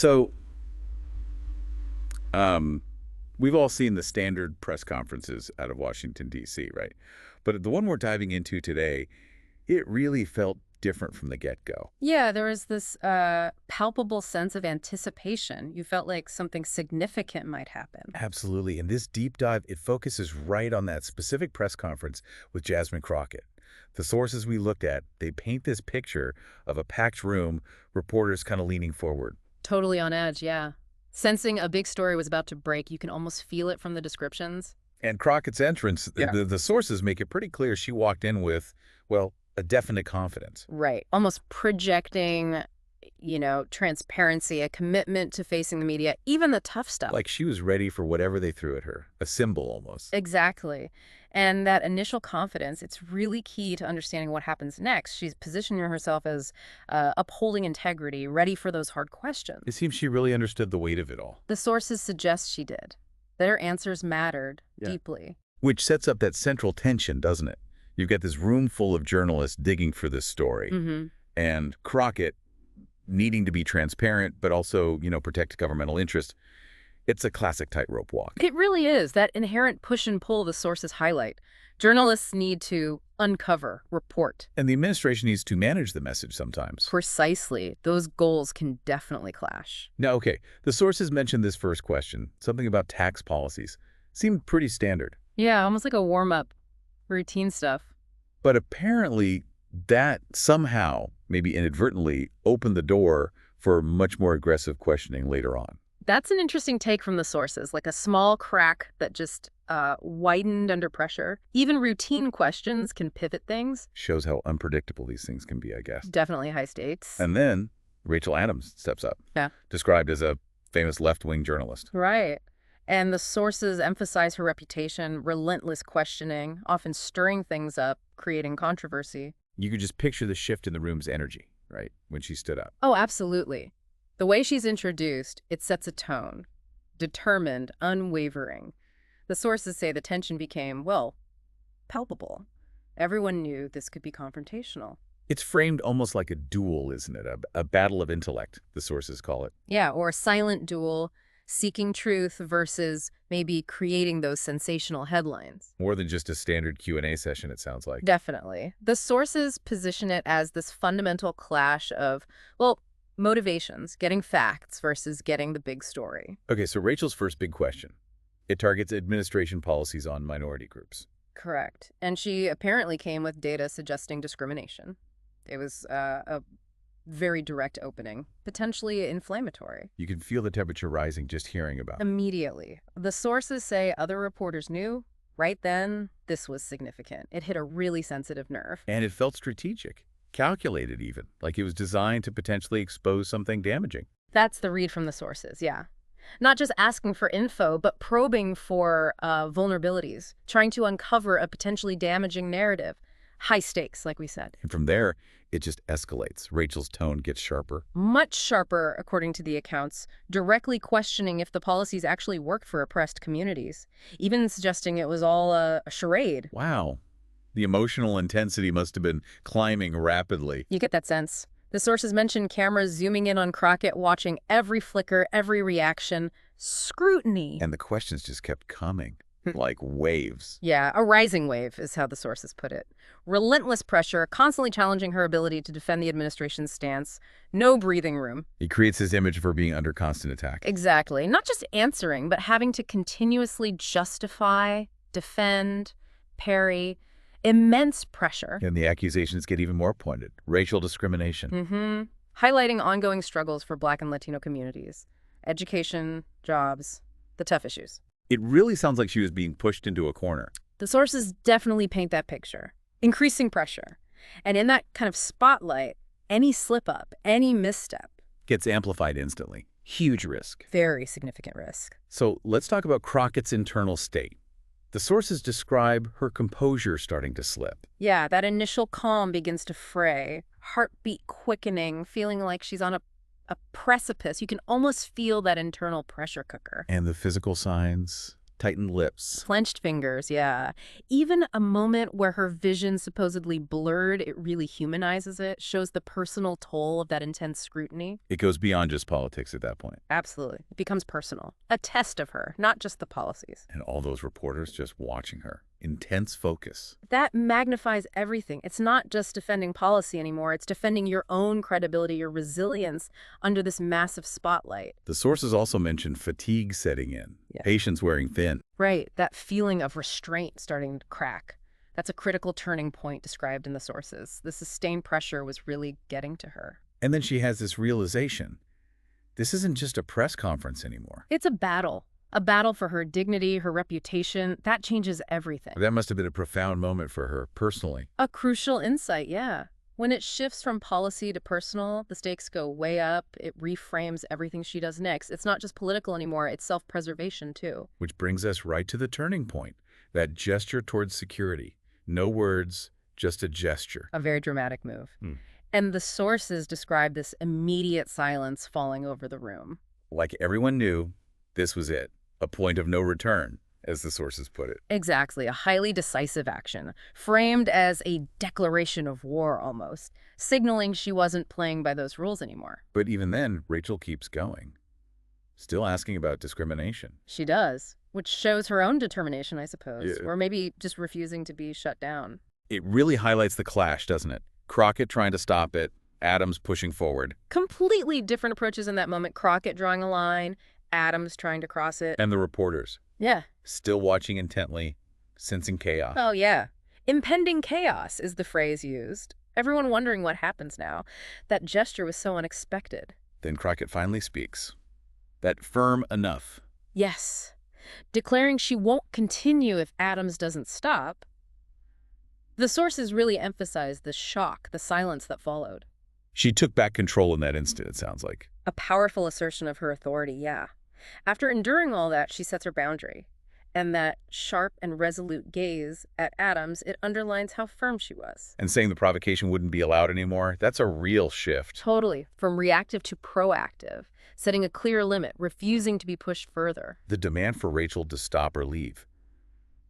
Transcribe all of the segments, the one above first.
So, we've all seen the standard press conferences out of Washington, D.C., right? But the one we're diving into today, it really felt different from the get-go. Yeah, there was this palpable sense of anticipation. You felt like something significant might happen. Absolutely. And this deep dive, it focuses right on that specific press conference with Jasmine Crockett. The sources we looked at, they paint this picture of a packed room, reporters kind of leaning forward. Totally on edge, yeah. Sensing a big story was about to break, you can almost feel it from the descriptions. And Crockett's entrance, Yeah. the sources make it pretty clear she walked in with, well, a definite confidence. Right. Almost projecting, transparency, a commitment to facing the media, even the tough stuff. Like she was ready for whatever they threw at her, a symbol almost. Exactly. And that initial confidence, it's really key to understanding what happens next. She's positioning herself as upholding integrity, ready for those hard questions. It seems she really understood the weight of it all. The sources suggest she did. That her answers mattered deeply. Which sets up that central tension, doesn't it? You've got this room full of journalists digging for this story, and Crockett needing to be transparent, but also, protect governmental interest. It's a classic tightrope walk. It really is. That inherent push and pull the sources highlight. Journalists need to uncover, report. And the administration needs to manage the message sometimes. Precisely. Those goals can definitely clash. Now, okay, the sources mentioned this first question, something about tax policies. Seemed pretty standard. Yeah, almost like a warm-up, routine stuff. But apparently that somehow, maybe inadvertently, opened the door for much more aggressive questioning later on. That's an interesting take from the sources, like a small crack that just widened under pressure. Even routine questions can pivot things. Shows how unpredictable these things can be, I guess. Definitely high stakes. And then Rachel Adams steps up, described as a famous left-wing journalist. Right. And the sources emphasize her reputation, relentless questioning, often stirring things up, creating controversy. You could just picture the shift in the room's energy, right, when she stood up. Oh, absolutely. The way she's introduced, it sets a tone. Determined, unwavering. The sources say the tension became, well, palpable. Everyone knew this could be confrontational. It's framed almost like a duel, isn't it? A battle of intellect, the sources call it. Yeah, or a silent duel, seeking truth versus maybe creating those sensational headlines. More than just a standard Q&A session, it sounds like. Definitely. The sources position it as this fundamental clash of, well, motivations, getting facts versus getting the big story. Okay, so Rachel's first big question. It targets administration policies on minority groups. Correct. And she apparently came with data suggesting discrimination. It was a very direct opening, potentially inflammatory. You can feel the temperature rising just hearing about it. Immediately. The sources say other reporters knew. Right then, this was significant. It hit a really sensitive nerve. And it felt strategic, calculated even, like it was designed to potentially expose something damaging. That's the read from the sources, yeah. Not just asking for info, but probing for vulnerabilities, trying to uncover a potentially damaging narrative. High stakes, like we said. And from there, it just escalates. Rachel's tone gets sharper. Much sharper, according to the accounts, directly questioning if the policies actually worked for oppressed communities, even suggesting it was all a charade. Wow. The emotional intensity must have been climbing rapidly. You get that sense. The sources mention cameras zooming in on Crockett, watching every flicker, every reaction. Scrutiny. And the questions just kept coming, like waves. Yeah, a rising wave is how the sources put it. Relentless pressure, constantly challenging her ability to defend the administration's stance. No breathing room. He creates this image for being under constant attack. Exactly. Not just answering, but having to continuously justify, defend, parry. Immense pressure. And the accusations get even more pointed. Racial discrimination. Highlighting ongoing struggles for Black and Latino communities. Education, jobs, the tough issues. It really sounds like she was being pushed into a corner. The sources definitely paint that picture. Increasing pressure. And in that kind of spotlight, any slip-up, any misstep gets amplified instantly. Huge risk. Very significant risk. So let's talk about Crockett's internal state. The sources describe her composure starting to slip. Yeah, that initial calm begins to fray, heartbeat quickening, feeling like she's on a precipice. You can almost feel that internal pressure cooker. And the physical signs, Tightened lips. Clenched fingers, yeah. Even a moment where her vision supposedly blurred, it really humanizes it, shows the personal toll of that intense scrutiny. It goes beyond just politics at that point. Absolutely. It becomes personal. A test of her, not just the policies. And all those reporters just watching her. Intense focus. That magnifies everything. It's not just defending policy anymore. It's defending your own credibility, your resilience under this massive spotlight. The sources also mention fatigue setting in. Yeah. Patience wearing thin. Right. That feeling of restraint starting to crack. That's a critical turning point described in the sources. The sustained pressure was really getting to her. And then she has this realization. This isn't just a press conference anymore. It's a battle. A battle for her dignity, her reputation. That changes everything. That must have been a profound moment for her, personally. A crucial insight, yeah. When it shifts from policy to personal, the stakes go way up. It reframes everything she does next. It's not just political anymore, it's self-preservation too. Which brings us right to the turning point. That gesture towards security. No words, just a gesture. A very dramatic move. And the sources describe this immediate silence falling over the room. Like everyone knew, this was it. A point of no return, as the sources put it. Exactly, a highly decisive action, framed as a declaration of war almost, signaling she wasn't playing by those rules anymore. But even then, Rachel keeps going. Still asking about discrimination. She does, which shows her own determination, I suppose, Yeah. or maybe just refusing to be shut down. It really highlights the clash, doesn't it? Crockett trying to stop it, Adams pushing forward. Completely different approaches in that moment. Crockett drawing a line, Adams trying to cross it. And the reporters. Yeah. Still watching intently, sensing chaos. Oh, yeah. Impending chaos is the phrase used. Everyone wondering what happens now. That gesture was so unexpected. Then Crockett finally speaks. That firm enough. Yes. Declaring she won't continue if Adams doesn't stop. The sources really emphasize the shock, the silence that followed. She took back control in that instant, it sounds like. A powerful assertion of her authority, yeah. After enduring all that, she sets her boundary. And that sharp and resolute gaze at Adams, it underlines how firm she was. And saying the provocation wouldn't be allowed anymore, that's a real shift. Totally. From reactive to proactive. Setting a clear limit, refusing to be pushed further. The demand for Rachel to stop or leave.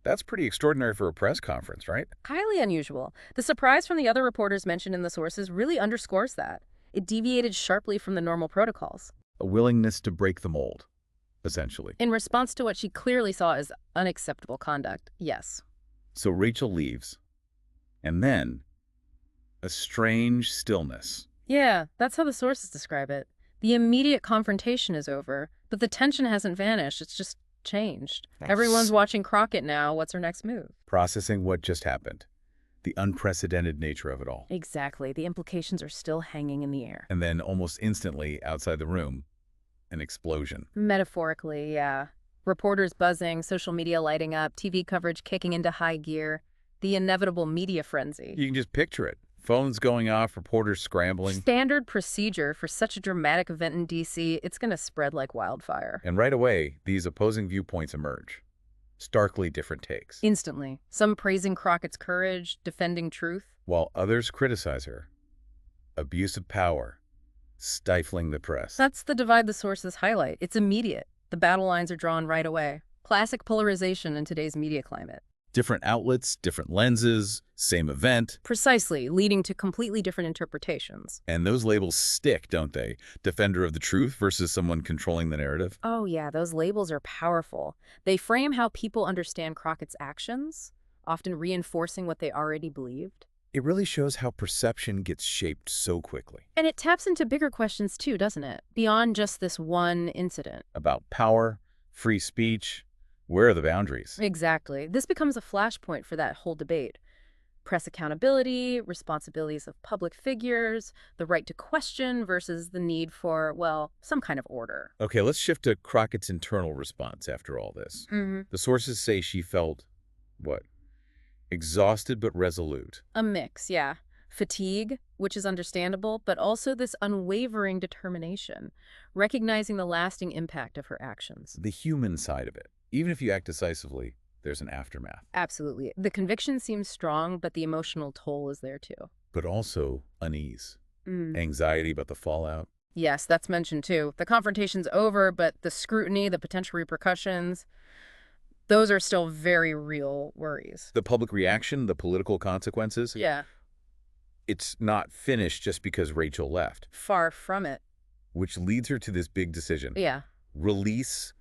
That's pretty extraordinary for a press conference, right? Highly unusual. The surprise from the other reporters mentioned in the sources really underscores that. It deviated sharply from the normal protocols. A willingness to break the mold, essentially. In response to what she clearly saw as unacceptable conduct, yes. So Rachel leaves. And then, a strange stillness. Yeah, that's how the sources describe it. The immediate confrontation is over, but the tension hasn't vanished. It's just changed. Everyone's watching Crockett now. What's her next move? Processing what just happened. The unprecedented nature of it all. Exactly. The implications are still hanging in the air. And then, almost instantly, outside the room, an explosion. Metaphorically, yeah. Reporters buzzing, social media lighting up, TV coverage kicking into high gear. The inevitable media frenzy. You can just picture it. Phones going off, reporters scrambling. Standard procedure for such a dramatic event in D.C., it's going to spread like wildfire. And right away, these opposing viewpoints emerge. Starkly different takes. Instantly. Some praising Crockett's courage, defending truth. While others criticize her. Abuse of power. Stifling the press. That's the divide the sources highlight. It's immediate. The battle lines are drawn right away. Classic polarization in today's media climate. Different outlets, different lenses, same event. Precisely, leading to completely different interpretations. And those labels stick, don't they? Defender of the truth versus someone controlling the narrative. Oh yeah, those labels are powerful. They frame how people understand Crockett's actions, often reinforcing what they already believed. It really shows how perception gets shaped so quickly. And it taps into bigger questions too, doesn't it? Beyond just this one incident. About power, free speech. Where are the boundaries? Exactly. This becomes a flashpoint for that whole debate. Press accountability, responsibilities of public figures, the right to question versus the need for, well, some kind of order. Okay, let's shift to Crockett's internal response after all this. The sources say she felt, what? Exhausted but resolute. A mix, yeah. Fatigue, which is understandable, but also this unwavering determination, recognizing the lasting impact of her actions. The human side of it. Even if you act decisively, there's an aftermath. Absolutely. The conviction seems strong, but the emotional toll is there too. But also unease. Anxiety about the fallout. Yes, that's mentioned too. The confrontation's over, but the scrutiny, the potential repercussions, Those are still very real worries. The public reaction, the political consequences, Yeah. it's not finished just because Rachel left, Far from it. which leads her to this big decision. Yeah. Release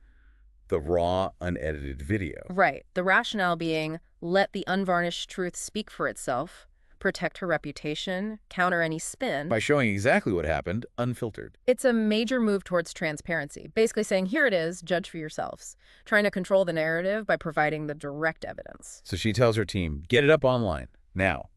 the raw, unedited video. Right. The rationale being, let the unvarnished truth speak for itself, protect her reputation, counter any spin. By showing exactly what happened, unfiltered. It's a major move towards transparency, basically saying, here it is, judge for yourselves, trying to control the narrative by providing the direct evidence. So she tells her team, get it up online, now,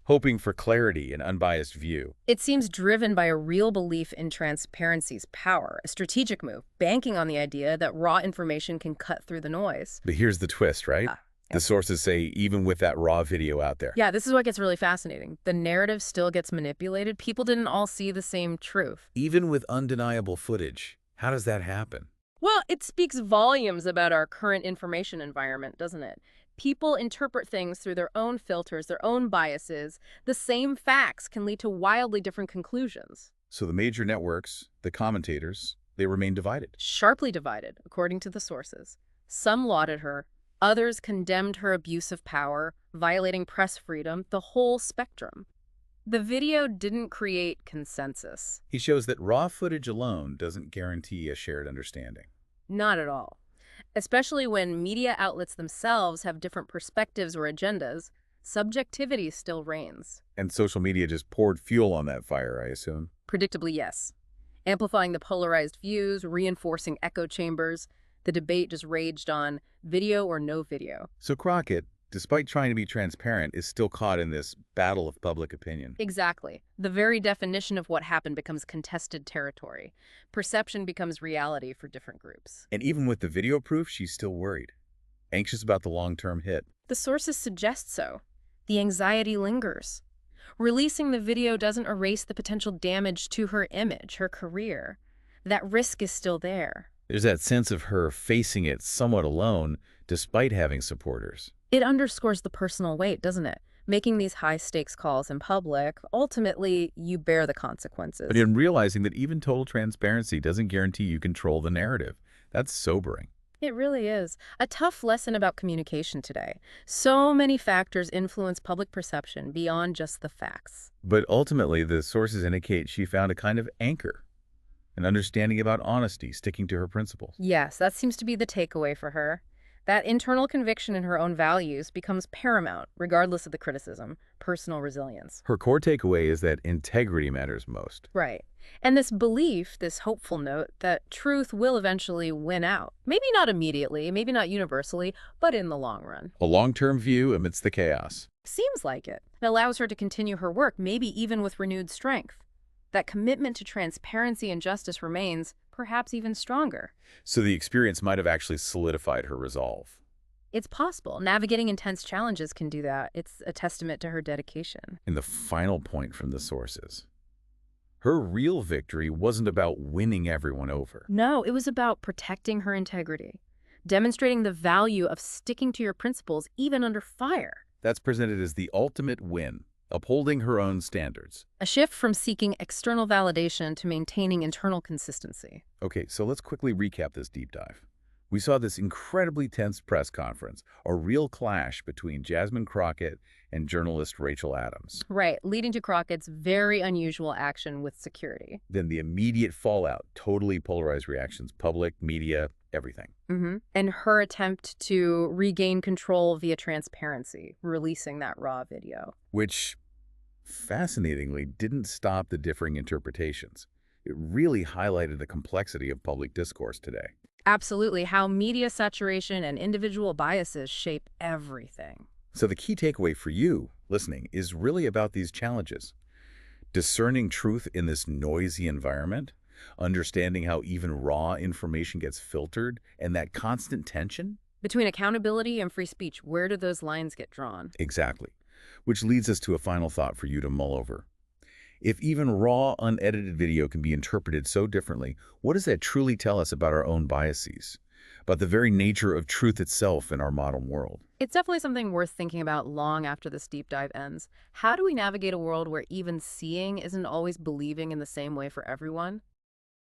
hoping for clarity and unbiased view. It seems driven by a real belief in transparency's power, a strategic move, banking on the idea that raw information can cut through the noise. But here's the twist, right? The sources say even with that raw video out there. Yeah, this is what gets really fascinating. The narrative still gets manipulated. People didn't all see the same truth. Even with undeniable footage, how does that happen? Well, it speaks volumes about our current information environment, doesn't it? People interpret things through their own filters, their own biases. The same facts can lead to wildly different conclusions. So the major networks, the commentators, they remain divided. Sharply divided, according to the sources. Some lauded her. Others condemned her abuse of power, violating press freedom, the whole spectrum. The video didn't create consensus. He shows that raw footage alone doesn't guarantee a shared understanding. Not at all. Especially when media outlets themselves have different perspectives or agendas, subjectivity still reigns. And social media just poured fuel on that fire, I assume. Predictably, yes. Amplifying the polarized views, reinforcing echo chambers. The debate just raged on video or no video. So Crockett, despite trying to be transparent, is still caught in this battle of public opinion. Exactly. The very definition of what happened becomes contested territory. Perception becomes reality for different groups. And even with the video proof, she's still worried, anxious about the long-term hit. The sources suggest so. The anxiety lingers. Releasing the video doesn't erase the potential damage to her image, her career. That risk is still there. There's that sense of her facing it somewhat alone, despite having supporters. It underscores the personal weight, doesn't it? Making these high-stakes calls in public, ultimately, you bear the consequences. But in realizing that even total transparency doesn't guarantee you control the narrative, that's sobering. It really is. A tough lesson about communication today. So many factors influence public perception beyond just the facts. But ultimately, the sources indicate she found a kind of anchor, an understanding about honesty, sticking to her principles. Yes, that seems to be the takeaway for her. That internal conviction in her own values becomes paramount, regardless of the criticism, personal resilience. Her core takeaway is that integrity matters most. Right. And this belief, this hopeful note, that truth will eventually win out. Maybe not immediately, maybe not universally, but in the long run. A long-term view amidst the chaos. Seems like it. It allows her to continue her work, maybe even with renewed strength. That commitment to transparency and justice remains, perhaps even stronger. So the experience might have actually solidified her resolve. It's possible. Navigating intense challenges can do that. It's a testament to her dedication. And the final point from the sources. Her real victory wasn't about winning everyone over. No, it was about protecting her integrity, demonstrating the value of sticking to your principles even under fire. That's presented as the ultimate win, upholding her own standards. A shift from seeking external validation to maintaining internal consistency. Okay, so let's quickly recap this deep dive. We saw this incredibly tense press conference, a real clash between Jasmine Crockett and journalist Rachel Adams. Right, leading to Crockett's very unusual action with security. Then the immediate fallout, totally polarized reactions, public, media, everything. And her attempt to regain control via transparency, releasing that raw video. Which, fascinatingly, didn't stop the differing interpretations. It really highlighted the complexity of public discourse today. Absolutely, how media saturation and individual biases shape everything. So the key takeaway for you, listening, is really about these challenges. Discerning truth in this noisy environment, understanding how even raw information gets filtered, and that constant tension. Between accountability and free speech, where do those lines get drawn? Exactly. Which leads us to a final thought for you to mull over. If even raw, unedited video can be interpreted so differently, what does that truly tell us about our own biases? About the very nature of truth itself in our modern world? It's definitely something worth thinking about long after this deep dive ends. How do we navigate a world where even seeing isn't always believing in the same way for everyone?